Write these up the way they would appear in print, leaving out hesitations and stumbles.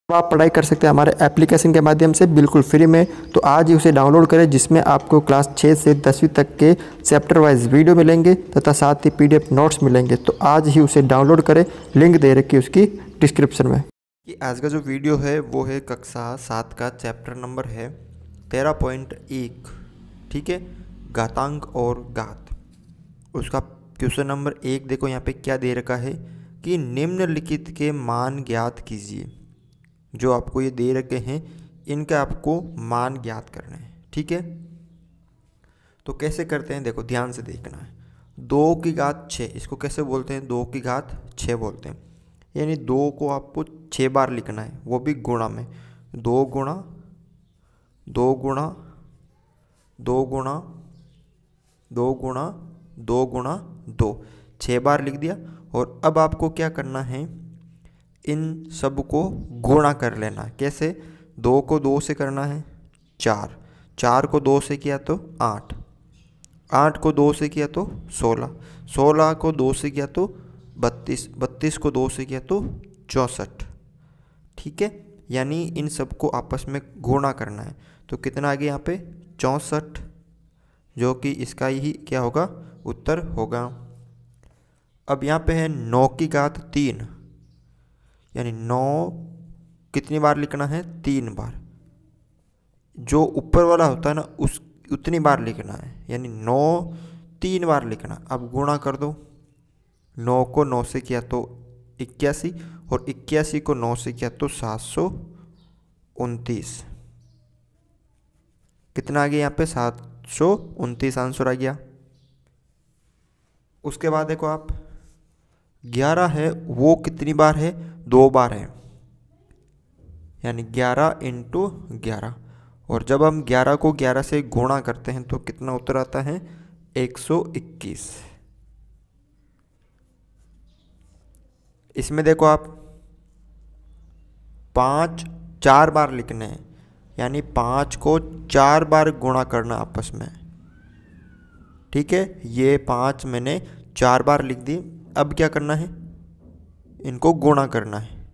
आप पढ़ाई कर सकते हैं हमारे एप्लीकेशन के माध्यम से बिल्कुल फ्री में। तो आज ही उसे डाउनलोड करें, जिसमें आपको क्लास 6 से 10वीं तक के चैप्टर वाइज वीडियो मिलेंगे तथा साथ ही पीडीएफ नोट्स मिलेंगे। तो आज ही उसे डाउनलोड करें, लिंक दे रखी है उसकी डिस्क्रिप्शन में। कि आज का जो वीडियो है वो है कक्षा 7 का चैप्टर नंबर है 13.1, ठीक है, घातांक और घात। उसका क्वेश्चन नंबर 1 देखो, यहाँ पे क्या दे रखा है कि निम्नलिखित के मान ज्ञात कीजिए। जो आपको ये दे रखे हैं इनका आपको मान ज्ञात करना है, ठीक है। तो कैसे करते हैं, देखो ध्यान से देखना है। 2 की घात 6, इसको कैसे बोलते हैं, 2 की घात 6 बोलते हैं। यानी 2 को आपको 6 बार लिखना है, वो भी गुणा में। 2 गुणा 2 गुणा 2 गुणा 2 गुणा 2 गुणा 2, 6 बार लिख दिया। और अब आपको क्या करना है, इन सब को गुणा कर लेना है। कैसे, 2 को 2 से करना है 4, 4 को 2 से किया तो 8, 8 को 2 से किया तो 16, 16 को 2 से किया तो 32, 32 को 2 से किया तो 64, ठीक है। यानी इन सब को आपस में गुणा करना है। तो कितना आ गया यहाँ पे 64, जो कि इसका ही क्या होगा, उत्तर होगा। अब यहाँ पे है 9 की घात 3, यानी 9 कितनी बार लिखना है, 3 बार। जो ऊपर वाला होता है ना उस उतनी बार लिखना है, यानी 9 3 बार लिखना। अब गुणा कर दो, 9 को 9 से किया तो 81, और 81 को 9 से किया तो 729। कितना आ गया यहाँ पे, 729 आंसर आ गया। उसके बाद देखो आप 11 है, वो कितनी बार है, 2 बार है, यानी 11 × 11। और जब हम 11 को 11 से गुणा करते हैं तो कितना उत्तर आता है, 121। इसमें देखो आप 5 4 बार लिखने हैं, यानी 5 को 4 बार गुणा करना आपस में, ठीक है। ये 5 मैंने 4 बार लिख दी। अब क्या करना है, इनको गुणा करना है।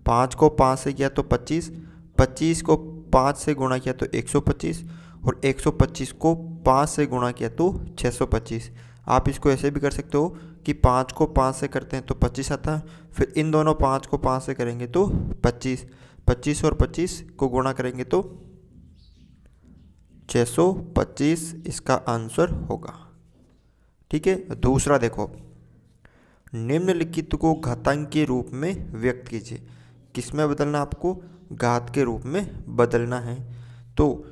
5 को 5 से किया तो 25, 25 को 5 से गुणा किया तो 125, और 125 को 5 से गुणा किया तो 625। आप इसको ऐसे भी कर सकते हो कि 5 को 5 से करते हैं तो 25 आता है, फिर इन दोनों 5 को 5 से करेंगे तो 25, 25 और 25 को गुणा करेंगे तो 625 इसका आंसर होगा, ठीक है। दूसरा देखो, निम्नलिखित को घातांक के रूप में व्यक्त कीजिए। किस में बदलना, आपको घात के रूप में बदलना है। तो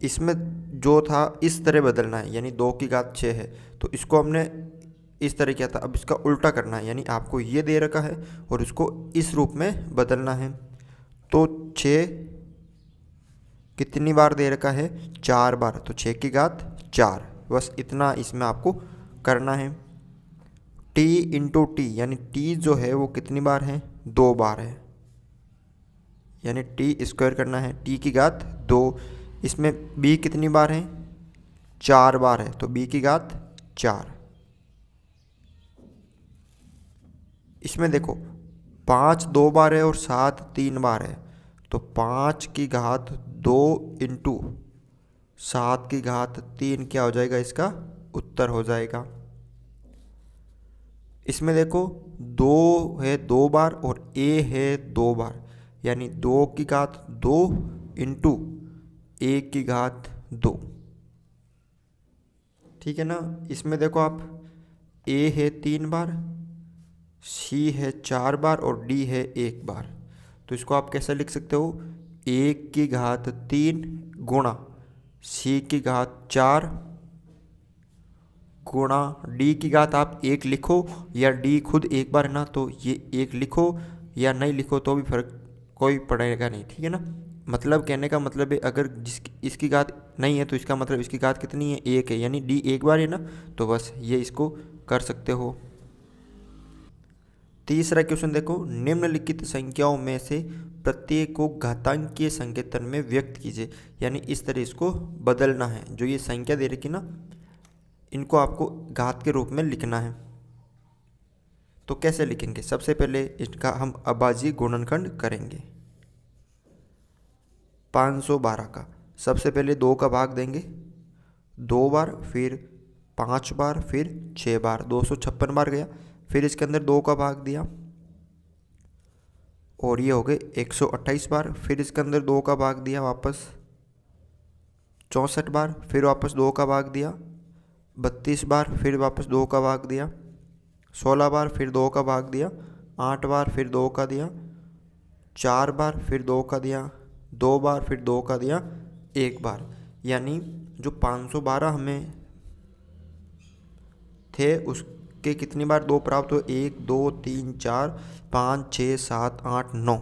इसमें जो था इस तरह बदलना है, यानी 2 की घात 6 है तो इसको हमने इस तरह किया था। अब इसका उल्टा करना है, यानी आपको ये दे रखा है और इसको इस रूप में बदलना है। तो 6 कितनी बार दे रखा है, 4 बार, तो 6 की घात 4, बस इतना इसमें आपको करना है। t × t, यानी t जो है वो कितनी बार है, 2 बार है, यानी t स्क्वायर करना है, t की घात 2। इसमें b कितनी बार है, 4 बार है, तो b की घात 4। इसमें देखो 5 2 बार है और 7 3 बार है, तो 5 की घात 2 × 7 की घात 3 क्या हो जाएगा, इसका उत्तर हो जाएगा। इसमें देखो 2 है 2 बार और a है 2 बार, यानी 2 की घात 2 × 1 की घात 2, ठीक है ना। इसमें देखो आप a है 3 बार, c है 4 बार और d है 1 बार। तो इसको आप कैसे लिख सकते हो, 1 की घात 3 गुणा c की घात 4 गुणा d की घात आप 1 लिखो, या d खुद 1 बार है ना तो ये 1 लिखो, या नहीं लिखो तो भी फर्क कोई पड़ेगा नहीं, ठीक है ना। मतलब कहने का मतलब है, अगर इसकी घात नहीं है तो इसका मतलब इसकी घात कितनी है, 1 है, यानी d 1 बार है ना, तो बस ये इसको कर सकते हो। तीसरा क्वेश्चन देखो, निम्नलिखित संख्याओं में से प्रत्येक को घातांकीय संकेतन में व्यक्त कीजिए। यानी इस तरह इसको बदलना है, जो ये संख्या दे रखी ना इनको आपको घात के रूप में लिखना है। तो कैसे लिखेंगे? सबसे पहले इसका हम अभाज्य गुणनखंड करेंगे। 512 का सबसे पहले 2 का भाग देंगे 2 बार, फिर 5 बार, फिर 6 बार, 256 बार गया। फिर इसके अंदर 2 का भाग दिया और ये हो गए 128 बार। फिर इसके अंदर 2 का भाग दिया वापस 64 बार। फिर वापस 2 का भाग दिया 32 बार। फिर वापस 2 का भाग दिया 16 बार। फिर 2 का भाग दिया 8 बार। फिर 2 का दिया 4 बार। फिर 2 का दिया 2 बार। फिर 2 का दिया 1 बार। यानी जो 512 हमें थे उसके कितनी बार 2 प्राप्त हो? 1 2 3 4 5 6 7 8 9।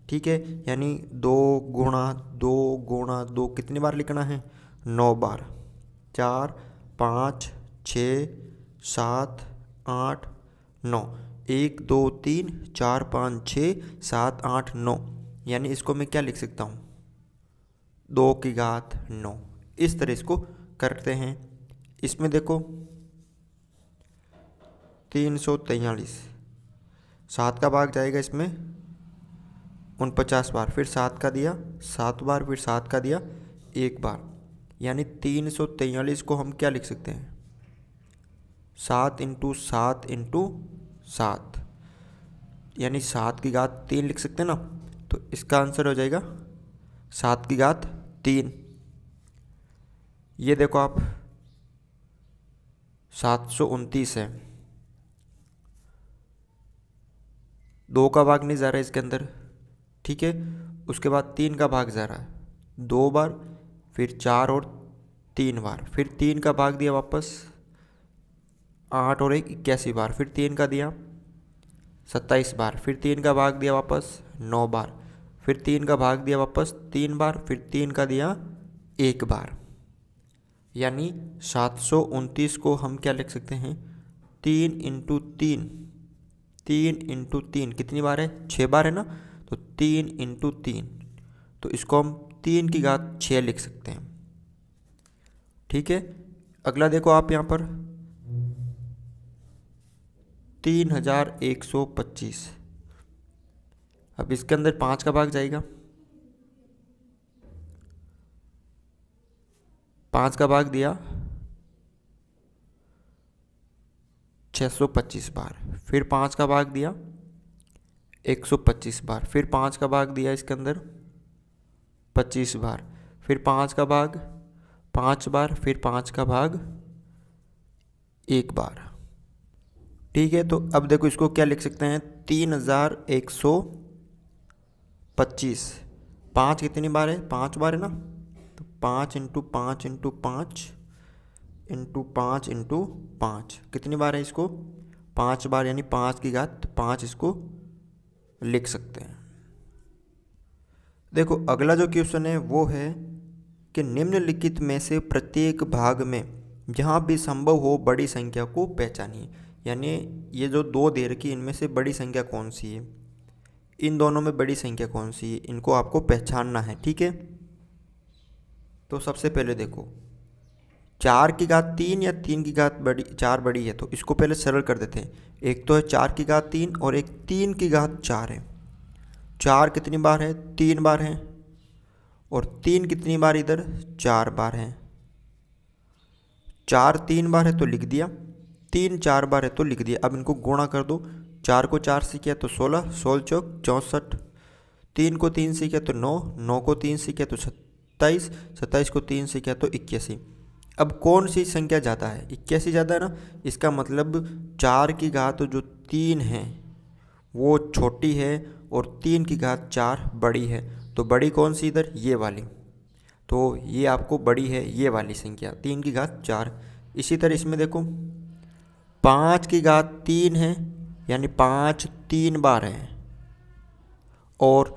ठीक है, यानी 2 गुणा 2 गुणा 2 कितनी बार लिखना है? 9 बार। 4 5 6 7 8 9। 1 2 3 4 5 6 7 8 9। यानी इसको मैं क्या लिख सकता हूँ? 2 की घात 9। इस तरह इसको करते हैं। इसमें देखो 343, 7 का भाग जाएगा इसमें 49 बार। फिर 7 का दिया 7 बार। फिर 7 का दिया 1 बार। यानी 343 को हम क्या लिख सकते हैं? 7 इंटू 7 इंटू 7, यानी 7 की घात 3 लिख सकते हैं ना। तो इसका आंसर हो जाएगा 7 की घात 3। ये देखो आप 729 है। 2 का भाग नहीं जा रहा है इसके अंदर, ठीक है। उसके बाद 3 का भाग जा रहा है 2 बार, फिर 4 और 3 बार। फिर 3 का भाग दिया वापस 8 और 1 81 बार। फिर 3 का दिया 27 बार। फिर 3 का भाग दिया वापस 9 बार। फिर 3 का भाग दिया वापस 3 बार। फिर 3 का दिया 1 बार। यानी 729 को हम क्या लिख सकते हैं? 3 इंटू 3, 3 इंटू 3 कितनी बार है? 6 बार है ना। तो 3 इंटू 3, तो इसको हम 3 की घात 6 लिख सकते हैं। ठीक है, अगला देखो आप यहाँ पर 3125। अब इसके अंदर 5 का भाग जाएगा, 5 का भाग दिया 625 बार। फिर 5 का भाग दिया 125 बार। फिर 5 का भाग दिया इसके अंदर 25 बार। फिर 5 का भाग 5 बार। फिर 5 का भाग 1 बार। ठीक है, तो अब देखो इसको क्या लिख सकते हैं? 3125। 5 कितनी बार है? 5 बार है ना। तो 5 इंटू 5 इंटू 5 इंटू 5 इंटू 5 कितनी बार है इसको? 5 बार, यानी 5 की घात 5 इसको लिख सकते हैं। देखो अगला जो क्वेश्चन है वो है कि निम्नलिखित में से प्रत्येक भाग में जहाँ भी संभव हो बड़ी संख्या को पहचानिए। यानी ये जो 2 दे रखी इनमें से बड़ी संख्या कौन सी है, इन दोनों में बड़ी संख्या कौन सी है, इनको आपको पहचानना है। ठीक है, तो सबसे पहले देखो 4 की घात 3 या 3 की घात 4 बड़ी है, तो इसको पहले सरल कर देते हैं। एक तो है 4 की घात 3 और एक 3 की घात 4 है। 4 कितनी बार है? 3 बार है। और 3 कितनी बार इधर? 4 बार है। 4 3 बार है तो लिख दिया, 3 4 बार है तो लिख दिया। अब इनको गुणा कर दो। 4 को 4 से किया तो 16, 16 चौक 64। 3 को 3 से किया तो 9, 9 को 3 से किया तो 27, 27 को 3 से किया तो 81। अब कौन सी संख्या ज़्यादा है? 81 ज़्यादा है ना। इसका मतलब 4 की घात जो 3 है वो छोटी है और 3 की घात 4 बड़ी है। तो बड़ी कौन सी इधर? ये वाली। तो ये आपको बड़ी है ये वाली संख्या 3 की घात 4। इसी तरह इसमें देखो 5 की घात 3 है, यानी 5 3 बार है। और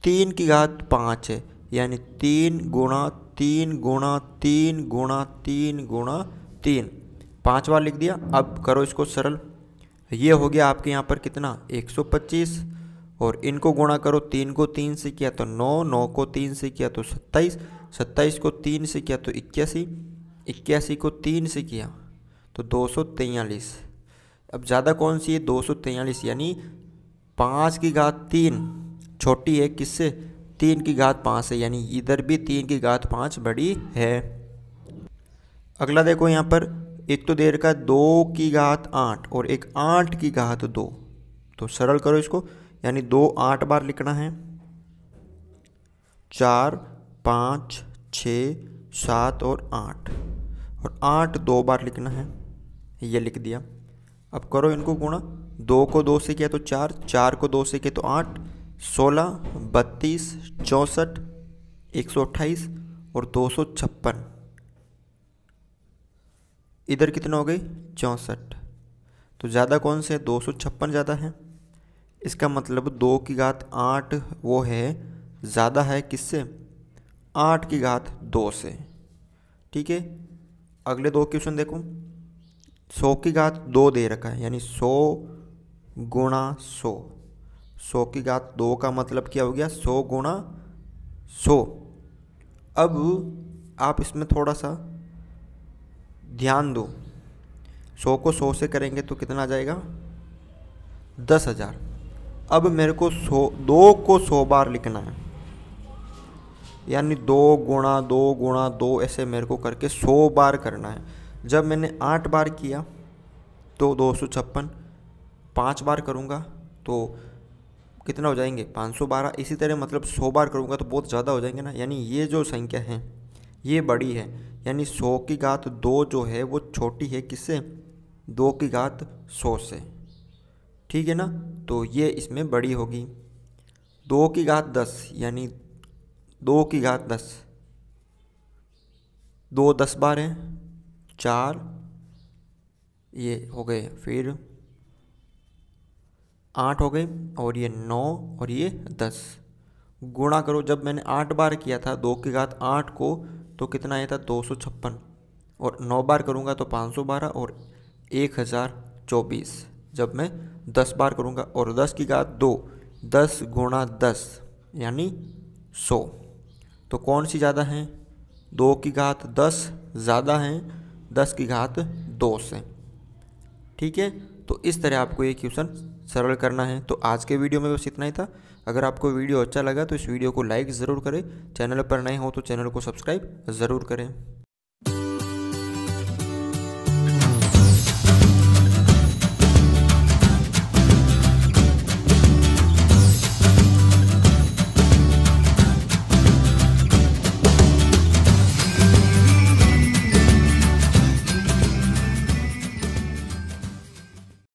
3 की घात 5 है, यानी 3 गुणा 3 गुणा 3 गुणा 3 गुणा 3, 5 बार लिख दिया। अब करो इसको सरल। ये हो गया आपके यहाँ पर कितना? 125। और इनको गुणा करो, 3 को 3 से किया तो 9, 9 को 3 से किया तो 27, 27 को 3 से किया तो 81, 81 को 3 से किया तो 243। अब ज़्यादा कौन सी है? 243, यानी 5 की घात 3 छोटी है किससे? 3 की घात 5 से, यानी इधर भी 3 की घात 5 बड़ी है। अगला देखो यहाँ पर, एक तो दे रखा 2 की घात 8 और एक 8 की घात 2। तो सरल करो इसको, यानी 2 8 बार लिखना है, 4 5 6 7 और 8, और 8 2 बार लिखना है, ये लिख दिया। अब करो इनको गुणा, 2 को 2 से किया तो 4, 4 को 2 से किया तो 8, 16 32 64 128 और 256। इधर कितना हो गई? 64। तो ज़्यादा कौन से है? 256 ज़्यादा है। इसका मतलब 2 की घात 8 वो है, ज़्यादा है किससे? 8 की घात 2 से। ठीक है, अगले 2 क्वेश्चन देखो। 100 की घात 2 दे रखा है, यानी 100 गुणा 100। 100 की घात 2 का मतलब क्या हो गया? 100 गुणा 100। अब आप इसमें थोड़ा सा ध्यान दो, 100 को 100 से करेंगे तो कितना आ जाएगा? 10,000। अब मेरे को 2 को 100 बार लिखना है, यानी 2 गुणा 2 गुणा 2 ऐसे मेरे को करके 100 बार करना है। जब मैंने 8 बार किया तो 256, 5 बार करूँगा तो कितना हो जाएंगे? 512। इसी तरह मतलब 100 बार करूँगा तो बहुत ज़्यादा हो जाएंगे ना, यानी ये जो संख्या है ये बड़ी है, यानी 100 की घात 2 जो है वो छोटी है किससे? 2 की घात 100 से। ठीक है ना, तो ये इसमें बड़ी होगी। 2 की घात 10, यानी 2 की घात 10, 2 10 बार हैं, 4 ये हो गए, फिर 8 हो गए, और ये 9 और ये 10। गुणा करो, जब मैंने 8 बार किया था 2 की घात 8 को तो कितना आया था? 256, और 9 बार करूँगा तो 512 और 1024। जब मैं 10 बार करूँगा, और 10 की घात 2, 10 गुणा 10 यानी 100। तो कौन सी ज़्यादा है? 2 की घात 10 ज़्यादा है 10 की घात 2 से। ठीक है, तो इस तरह आपको ये क्वेश्चन सरल करना है। तो आज के वीडियो में बस इतना ही था। अगर आपको वीडियो अच्छा लगा तो इस वीडियो को लाइक ज़रूर करें, चैनल पर नए हो तो चैनल को सब्सक्राइब ज़रूर करें।